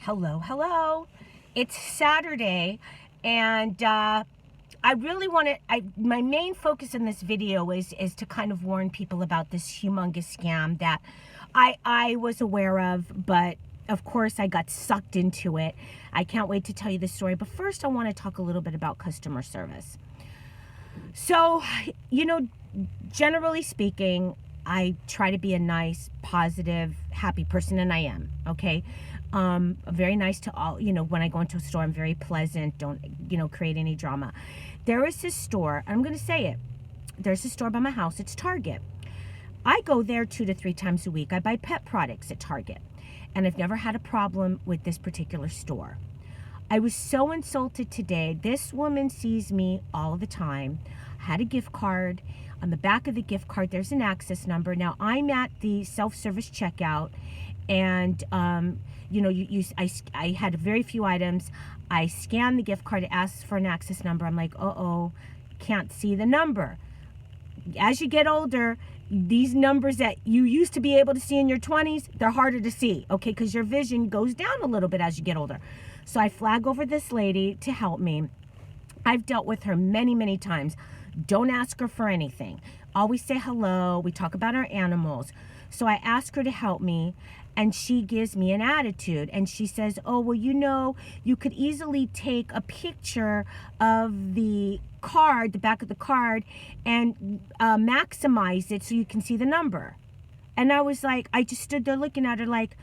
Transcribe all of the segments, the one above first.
Hello. It's Saturday, and I really want to. My main focus in this video is to kind of warn people about this humongous scam that I was aware of, but of course I got sucked into it. I can't wait to tell you the story, but first I want to talk a little bit about customer service. So, generally speaking, I try to be a nice, positive, happy person, and I am, okay? Very nice to all, when I go into a store, I'm very pleasant, don't, create any drama. There is this store, I'm going to say it, there's a store by my house, it's Target. I go there 2 to 3 times a week. I buy pet products at Target, and I've never had a problem with this particular store. I was so insulted today. This woman sees me all the time. I had a gift card. On the back of the gift card, there's an access number. Now, I'm at the self-service checkout, and, I had very few items. I scanned the gift card. It asks for an access number. I'm like, uh-oh, can't see the number. As you get older, these numbers that you used to be able to see in your 20s, they're harder to see, okay, because your vision goes down a little bit as you get older. So I flag over this lady to help me. I've dealt with her many, many times. Don't ask her for anything. Always say hello. We talk about our animals. So I ask her to help me, and she gives me an attitude. And she says, oh, well, you could easily take a picture of the card, the back of the card, and maximize it so you can see the number. And I was like, I just stood there looking at her like,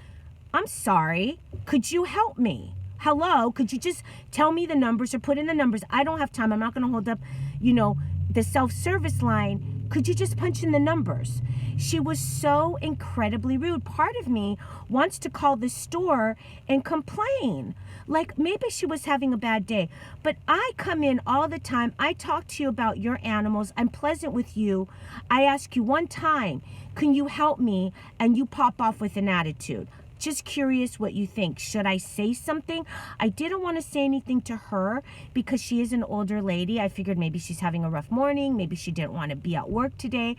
I'm sorry, could you help me? Hello, could you just tell me the numbers or put in the numbers? I don't have time. I'm not going to hold up, the self-service line. Could you just punch in the numbers? She was so incredibly rude. Part of me wants to call the store and complain. Like, maybe she was having a bad day. But I come in all the time. I talk to you about your animals. I'm pleasant with you. I ask you one time, can you help me? And you pop off with an attitude. Just curious what you think. Should I say something? I didn't want to say anything to her because she is an older lady. I figured maybe she's having a rough morning. Maybe she didn't want to be at work today.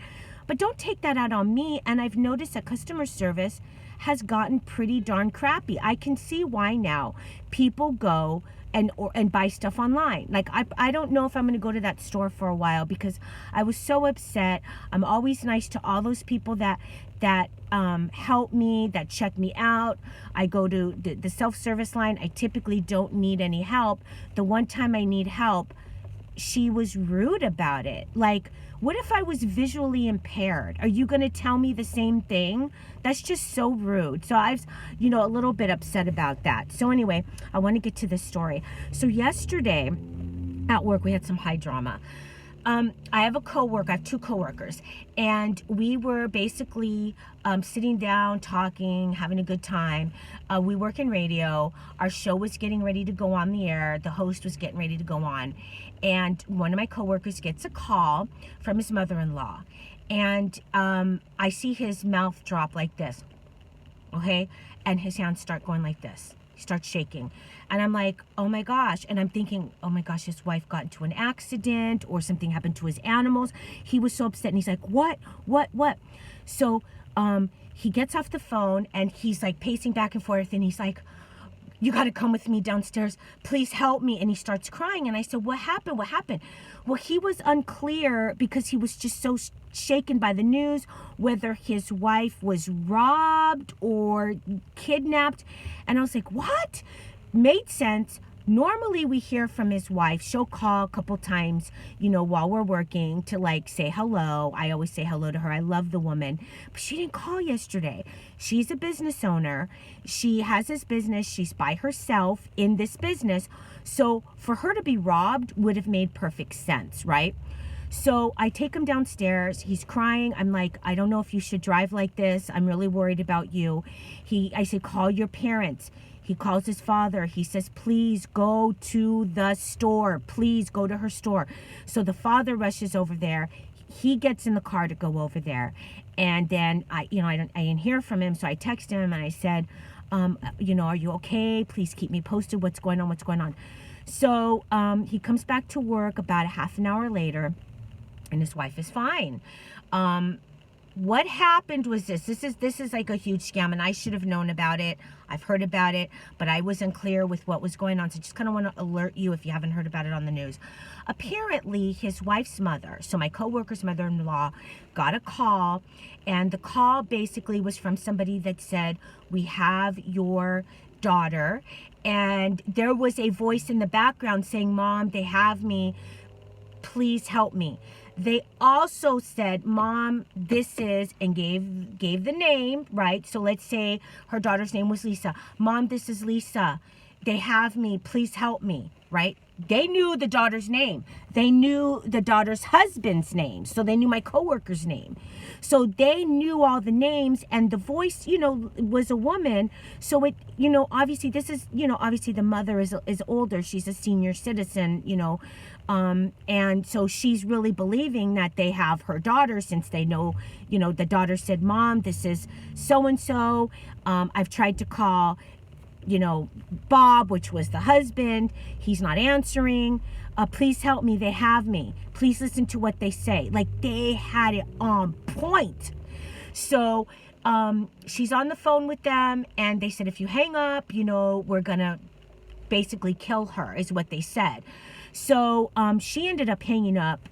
But don't take that out on me. And I've noticed that customer service has gotten pretty darn crappy. I can see why now. People go and buy stuff online. Like, I don't know if I'm going to go to that store for a while because I was so upset. I'm always nice to all those people that help me, that check me out. I go to the self-service line. I typically don't need any help. The one time I need help, she was rude about it. Like, what if I was visually impaired? Are you going to tell me the same thing? That's just so rude. So I was, a little bit upset about that. So anyway, I want to get to this story. So yesterday at work, we had some high drama. I have I have 2 coworkers, and we were basically sitting down, talking, having a good time. We work in radio. Our show was getting ready to go on the air. The host was getting ready to go on. And one of my coworkers gets a call from his mother-in-law. And I see his mouth drop like this, okay? And his hands start going like this. He starts shaking. And I'm like, oh my gosh. And I'm thinking, oh my gosh, his wife got into an accident or something happened to his animals. He was so upset. And he's like, what? So he gets off the phone and he's like pacing back and forth. And he's like, you got to come with me downstairs. Please help me. And he starts crying. And I said, what happened? Well, he was unclear because he was just so shaken by the news, whether his wife was robbed or kidnapped. And I was like, what? Made sense. Normally we hear from his wife. She'll call a couple times, while we're working to like say hello. I always say hello to her. I love the woman. But she didn't call yesterday. She's a business owner. She has this business. She's by herself in this business. So for her to be robbed would have made perfect sense, right? So I take him downstairs. He's crying. I'm like, I don't know if you should drive like this. I'm really worried about you. I say, call your parents. He calls his father. He says, please go to the store. Please go to her store. So the father rushes over there. He gets in the car to go over there. And then I didn't hear from him. So I text him and I said, are you okay? Please keep me posted. What's going on? So he comes back to work about a half an hour later, and his wife is fine. what happened was this is like a huge scam, and I should have known about it. I've heard about it, but I wasn't clear with what was going on. So just kind of want to alert you if you haven't heard about it on the news. Apparently, his wife's mother, so my coworker's mother-in-law, got a call, and the call basically was from somebody that said, "We have your daughter," and there was a voice in the background saying, "Mom, they have me. Please help me." They also said, "Mom, this is," and gave the name, right? So let's say her daughter's name was Lisa. "Mom, this is Lisa. They have me. Please help me," right? They knew the daughter's name. They knew the daughter's husband's name. So they knew my coworker's name. So they knew all the names, and the voice, was a woman. So it, obviously this is, obviously the mother is older. She's a senior citizen, and so she's really believing that they have her daughter, since they know, the daughter said, "Mom, this is so-and-so. I've tried to call, Bob," which was the husband. "He's not answering. Please help me. They have me. Please listen to what they say." Like, they had it on point. So she's on the phone with them, and they said, "If you hang up, we're gonna basically kill her," is what they said. So she ended up hanging up,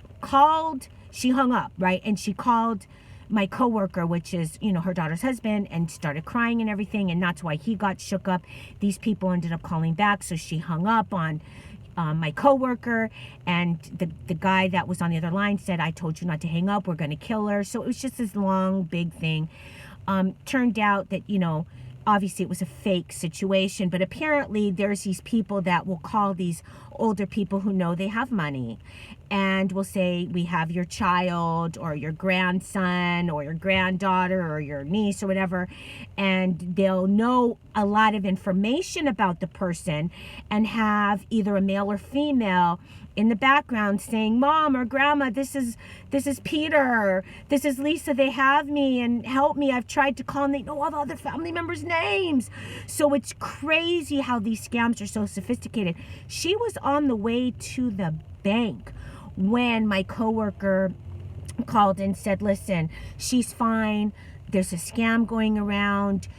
she hung up, right? And she called my coworker, which is, her daughter's husband, and started crying and everything. And that's why he got shook up. These people ended up calling back. So she hung up on my coworker, and the guy that was on the other line said, "I told you not to hang up. We're going to kill her." So it was just this long, big thing. Turned out that, obviously it was a fake situation, but apparently there's these people that will call these older people who know they have money, and will say, "We have your child or your grandson or your granddaughter or your niece," or whatever, and they'll know a lot of information about the person, and have either a male or female in the background saying, "Mom or Grandma, this is Peter, this is Lisa, they have me, and help me, I've tried to call," and they know all the other family members' names. So it's crazy how these scams are so sophisticated. She was on the way to the bank when my coworker called and said, "Listen, she's fine. There's a scam going around.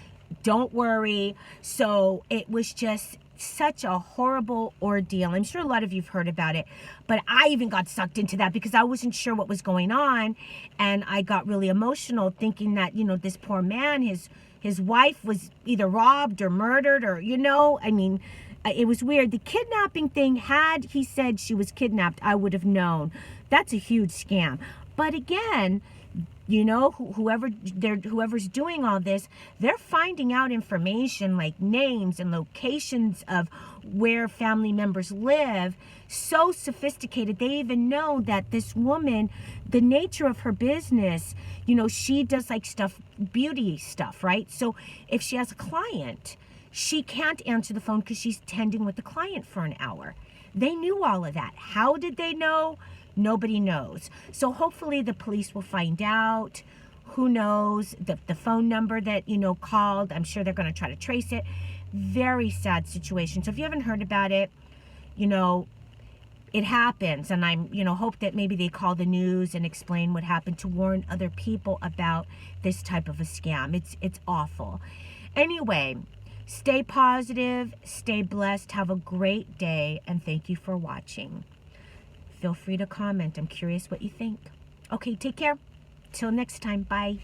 Don't worry." So it was just such a horrible ordeal. I'm sure a lot of you've heard about it, but I even got sucked into that because I wasn't sure what was going on, and I got really emotional thinking that, this poor man, his wife was either robbed or murdered, or, I mean, it was weird. The kidnapping thing, had he said she was kidnapped, I would have known. That's a huge scam. But again, whoever's doing all this, they're finding out information like names and locations of where family members live. So sophisticated. They even know that this woman, the nature of her business, she does like beauty stuff, right? So if she has a client, she can't answer the phone because she's tending with the client for an hour. They knew all of that. How did they know? Nobody knows. So hopefully the police will find out. Who knows? The phone number that, called, I'm sure they're going to try to trace it. Very sad situation. So if you haven't heard about it, it happens. And I'm, hope that maybe they call the news and explain what happened to warn other people about this type of a scam. It's awful. Anyway, stay positive, stay blessed, have a great day, and thank you for watching. Feel free to comment. I'm curious what you think. Okay, take care. Till next time. Bye.